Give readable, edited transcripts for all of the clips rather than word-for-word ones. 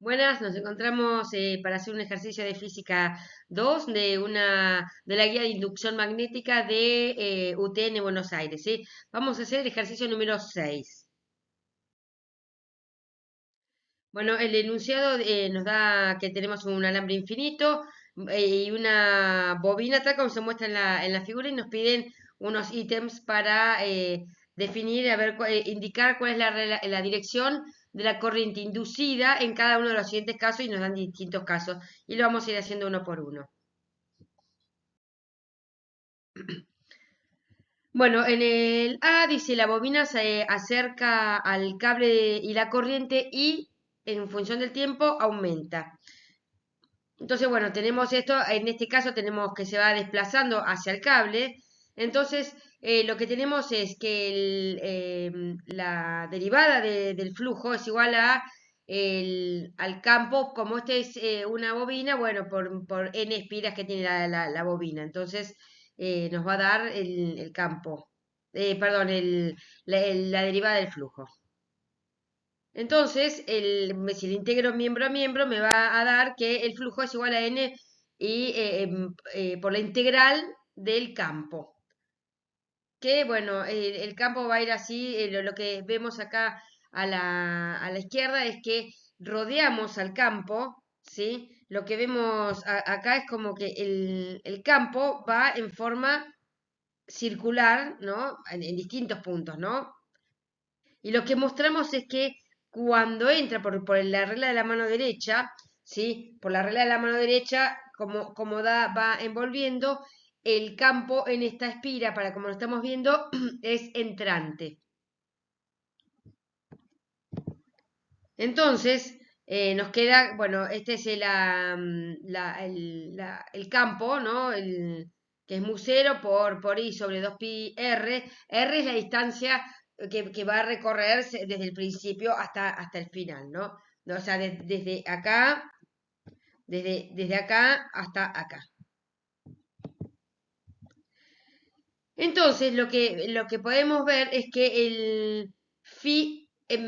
Buenas, nos encontramos para hacer un ejercicio de física 2 de la guía de inducción magnética de UTN Buenos Aires, ¿sí? Vamos a hacer el ejercicio número 6. Bueno, el enunciado nos da que tenemos un alambre infinito y una bobina, tal como se muestra en la figura, y nos piden unos ítems para definir, indicar cuál es la dirección de la corriente inducida en cada uno de los siguientes casos y nos dan distintos casos. Y lo vamos a ir haciendo uno por uno. Bueno, en el A dice la bobina se acerca al cable y la corriente y en función del tiempo aumenta. Entonces, bueno, tenemos esto, en este caso tenemos que se va desplazando hacia el cable. Entonces, lo que tenemos es que la derivada del flujo es igual al campo, como este es una bobina, bueno, por n espiras que tiene la bobina. Entonces, nos va a dar el campo, perdón, la derivada del flujo. Entonces, si le integro miembro a miembro, me va a dar que el flujo es igual a n y, por la integral del campo. Que bueno, el campo va a ir así, lo que vemos acá a la izquierda es que rodeamos al campo, ¿sí? Lo que vemos acá es como que el campo va en forma circular, ¿no? En distintos puntos, ¿no? Y lo que mostramos es que cuando entra por la regla de la mano derecha, ¿sí? Por la regla de la mano derecha, como va envolviendo, el campo en esta espira, para como lo estamos viendo, es entrante. Entonces, nos queda, bueno, este es el campo, ¿no? Que es mu0 por I sobre 2pi R. R es la distancia que va a recorrer desde el principio hasta el final, ¿no? O sea, desde acá hasta acá. Entonces, lo que podemos ver es que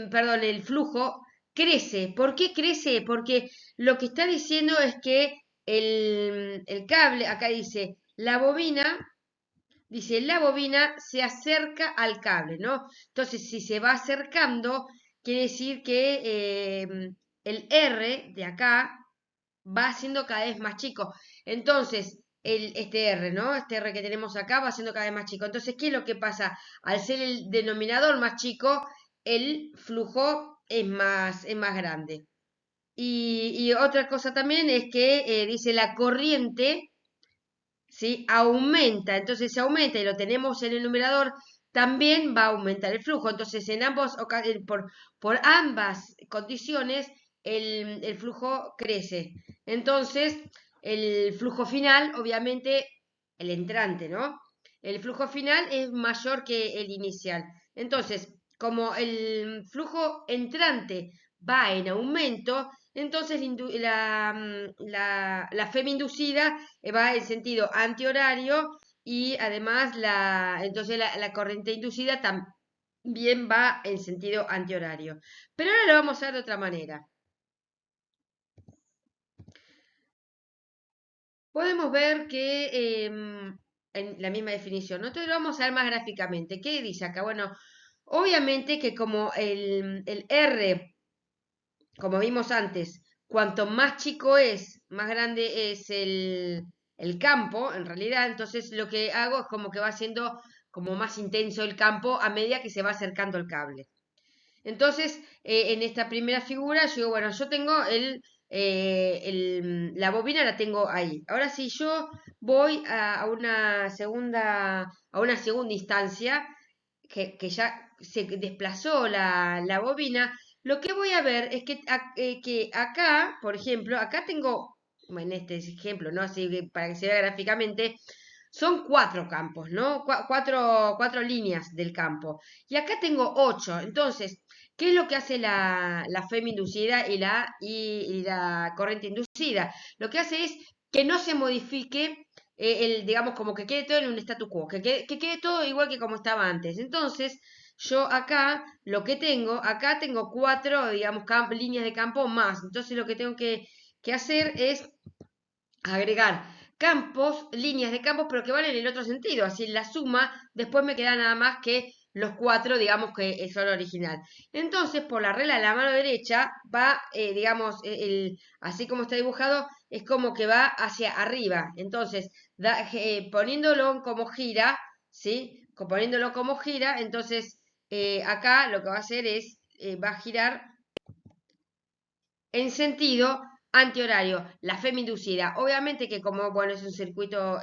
perdón, el flujo crece. ¿Por qué crece? Porque lo que está diciendo es que el cable, acá dice, la bobina se acerca al cable, ¿no? Entonces, si se va acercando, quiere decir que el R de acá va siendo cada vez más chico. Entonces, este R, ¿no? Este R que tenemos acá va siendo cada vez más chico. Entonces, ¿qué es lo que pasa? Al ser el denominador más chico, el flujo es más grande. Y otra cosa también es que dice la corriente, ¿sí? Aumenta. Entonces, si aumenta y lo tenemos en el numerador, también va a aumentar el flujo. Entonces, por ambas condiciones, el flujo crece. Entonces, el flujo final, obviamente, el entrante, ¿no? El flujo final es mayor que el inicial. Entonces, como el flujo entrante va en aumento, entonces la FEM inducida va en sentido antihorario y además entonces la corriente inducida también va en sentido antihorario. Pero ahora lo vamos a ver de otra manera. Podemos ver que en la misma definición, nosotros lo vamos a ver más gráficamente. ¿Qué dice acá? Bueno, obviamente que como el R, como vimos antes, cuanto más chico es, más grande es el campo, en realidad, entonces lo que hago es como que va siendo como más intenso el campo a medida que se va acercando el cable. Entonces, en esta primera figura, yo digo, bueno, yo tengo la bobina la tengo ahí. Ahora, si yo voy a una segunda instancia, que ya se desplazó la bobina, lo que voy a ver es que acá, por ejemplo, acá tengo, bueno, en este ejemplo, ¿no? Así que para que se vea gráficamente, son 4 campos, ¿no? Cuatro líneas del campo. Y acá tengo 8. Entonces, ¿qué es lo que hace la FEM inducida y la corriente inducida? Lo que hace es que no se modifique digamos, como que quede todo en un statu quo, que quede todo igual que como estaba antes. Entonces, yo acá lo que tengo, acá tengo 4, digamos, líneas de campo más. Entonces lo que tengo que hacer es agregar campos, líneas de campos, pero que van en el otro sentido. Así la suma, después me queda nada más que los 4, digamos, que son original. Entonces, por la regla de la mano derecha, va, digamos, así como está dibujado, es como que va hacia arriba. Entonces, poniéndolo como gira, ¿sí? Poniéndolo como gira, entonces acá lo que va a hacer es, va a girar en sentido antihorario, la inducida. Obviamente que como, bueno, es un circuito,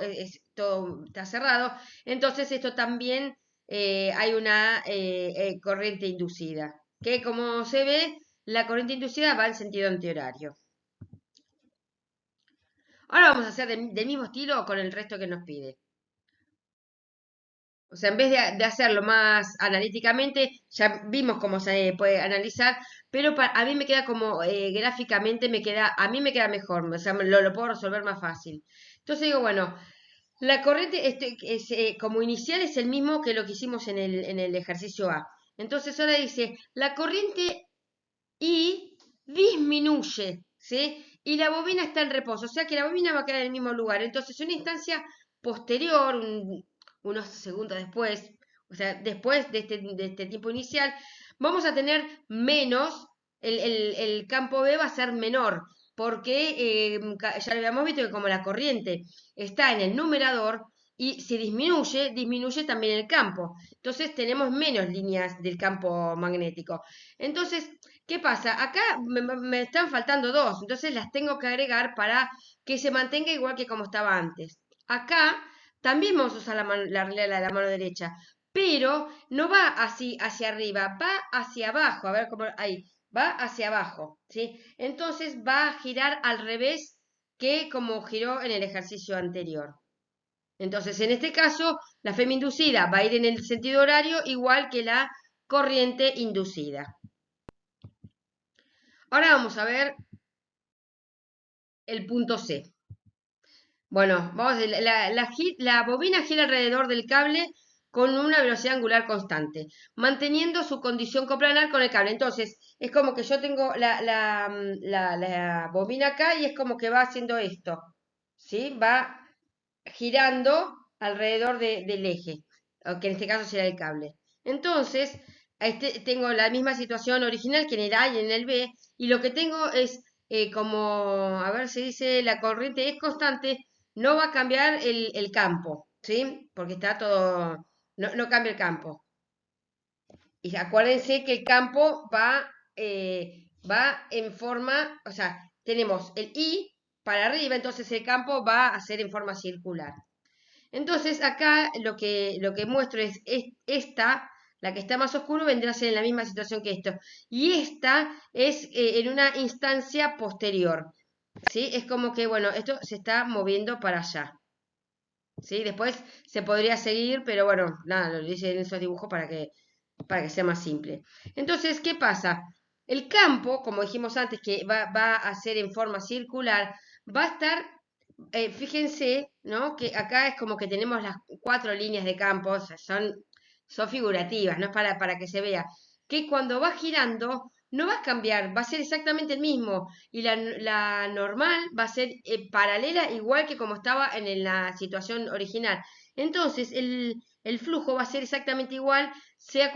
todo está cerrado, entonces esto también hay una corriente inducida, que como se ve, la corriente inducida va en sentido antihorario. Ahora vamos a hacer del mismo estilo con el resto que nos pide. O sea, en vez de hacerlo más analíticamente, ya vimos cómo se puede analizar, pero a mí me queda como gráficamente, a mí me queda mejor, o sea, lo puedo resolver más fácil. Entonces digo, bueno, la corriente como inicial es el mismo que lo que hicimos en el ejercicio A. Entonces ahora dice, la corriente I disminuye, ¿sí? Y la bobina está en reposo, o sea que la bobina va a quedar en el mismo lugar. Entonces, una instancia posterior, unos segundos después, o sea, después de este tiempo inicial, vamos a tener menos, el campo B va a ser menor, porque ya lo habíamos visto que como la corriente está en el numerador, y si disminuye, disminuye también el campo. Entonces tenemos menos líneas del campo magnético. Entonces, ¿qué pasa? Acá me están faltando 2, entonces las tengo que agregar para que se mantenga igual que como estaba antes. Acá también vamos a usar la regla de la mano derecha, pero no va así hacia arriba, va hacia abajo. A ver cómo, ahí, va hacia abajo, ¿sí? Entonces va a girar al revés que como giró en el ejercicio anterior. Entonces, en este caso, la inducida va a ir en el sentido horario igual que la corriente inducida. Ahora vamos a ver el punto C. Bueno, vamos a ver, la bobina gira alrededor del cable con una velocidad angular constante, manteniendo su condición coplanar con el cable. Entonces, es como que yo tengo la bobina acá y es como que va haciendo esto, ¿sí? Va girando alrededor del eje, que en este caso será el cable. Entonces, tengo la misma situación original que en el A y en el B, y lo que tengo es como, a ver si dice, la corriente es constante, no va a cambiar el campo, ¿sí? Porque está todo, no cambia el campo. Y acuérdense que el campo va en forma, o sea, tenemos el I para arriba, entonces el campo va a ser en forma circular. Entonces acá lo que muestro es esta, la que está más oscuro vendrá a ser en la misma situación que esto. Y esta es en una instancia posterior. ¿Sí? Es como que, bueno, esto se está moviendo para allá. ¿Sí? Después se podría seguir, pero bueno, nada, lo hice en esos dibujos para que sea más simple. Entonces, ¿qué pasa? El campo, como dijimos antes, que va a ser en forma circular, va a estar, fíjense, ¿no? Que acá es como que tenemos las 4 líneas de campo, o sea, son figurativas, no es para que se vea, que cuando va girando no va a cambiar, va a ser exactamente el mismo, y la normal va a ser paralela igual que como estaba en la situación original. Entonces, el flujo va a ser exactamente igual, sea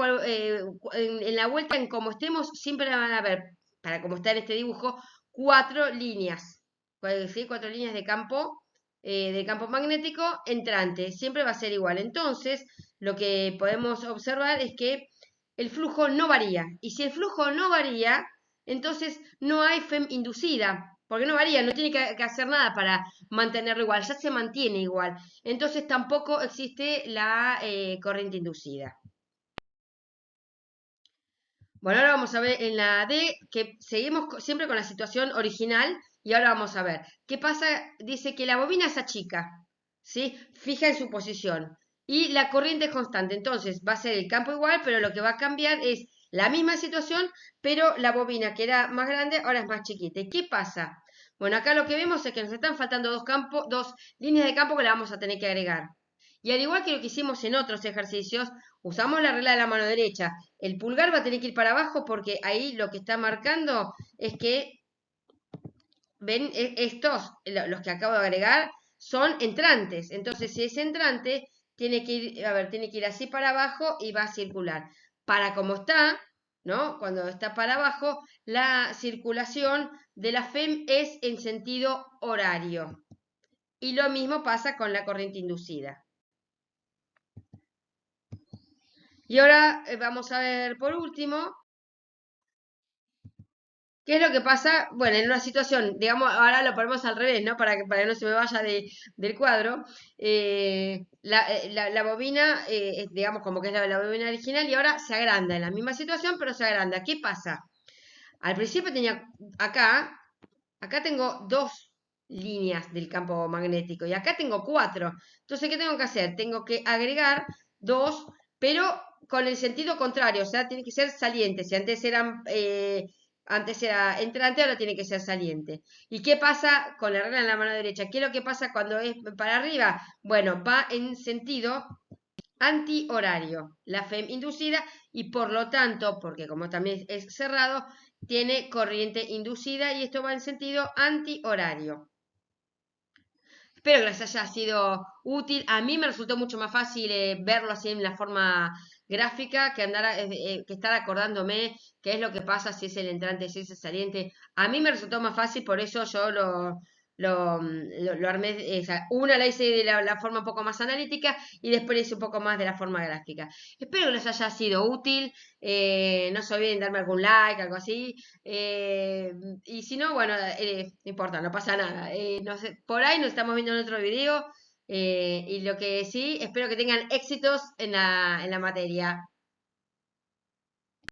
en la vuelta en como estemos, siempre van a haber, para como está en este dibujo, 4 líneas, ¿sí? 4 líneas de campo magnético entrante, siempre va a ser igual. Entonces, lo que podemos observar es que el flujo no varía, y si el flujo no varía, entonces no hay FEM inducida, porque no varía, no tiene que hacer nada para mantenerlo igual, ya se mantiene igual. Entonces tampoco existe la corriente inducida. Bueno, ahora vamos a ver en la D que seguimos siempre con la situación original y ahora vamos a ver qué pasa. Dice que la bobina se achica, ¿sí? Fija en su posición y la corriente es constante. Entonces va a ser el campo igual, pero lo que va a cambiar es la misma situación, pero la bobina que era más grande ahora es más chiquita. ¿Y qué pasa? Bueno, acá lo que vemos es que nos están faltando dos líneas de campo que la vamos a tener que agregar. Y al igual que lo que hicimos en otros ejercicios, usamos la regla de la mano derecha. El pulgar va a tener que ir para abajo porque ahí lo que está marcando es que, ven, estos, los que acabo de agregar, son entrantes. Entonces, si es entrante, tiene que ir, a ver, tiene que ir así para abajo y va a circular. Para como está, ¿no? Cuando está para abajo, la circulación de la FEM es en sentido horario. Y lo mismo pasa con la corriente inducida. Y ahora vamos a ver por último, ¿qué es lo que pasa? Bueno, en una situación, digamos, ahora lo ponemos al revés, ¿no? Para que no se me vaya del cuadro. La bobina, digamos, como que es la bobina original, y ahora se agranda en la misma situación, pero se agranda. ¿Qué pasa? Al principio tenía acá, acá tengo dos líneas del campo magnético y acá tengo cuatro. Entonces, ¿qué tengo que hacer? Tengo que agregar dos, pero con el sentido contrario, o sea, tiene que ser saliente. Si antes era entrante, ahora tiene que ser saliente. ¿Y qué pasa con la regla en la mano derecha? ¿Qué es lo que pasa cuando es para arriba? Bueno, va en sentido antihorario, la FEM inducida, y por lo tanto, porque como también es cerrado, tiene corriente inducida y esto va en sentido antihorario. Espero que les haya sido útil. A mí me resultó mucho más fácil verlo así en la forma gráfica que estar acordándome qué es lo que pasa si es el entrante, si es el saliente. A mí me resultó más fácil, por eso yo lo armé. Una la hice de la forma un poco más analítica y después hice un poco más de la forma gráfica. Espero que les haya sido útil. No se olviden darme algún like, algo así. Y si no, bueno, no importa, no pasa nada. No sé, por ahí nos estamos viendo en otro video. Y lo que sí, espero que tengan éxitos en la materia.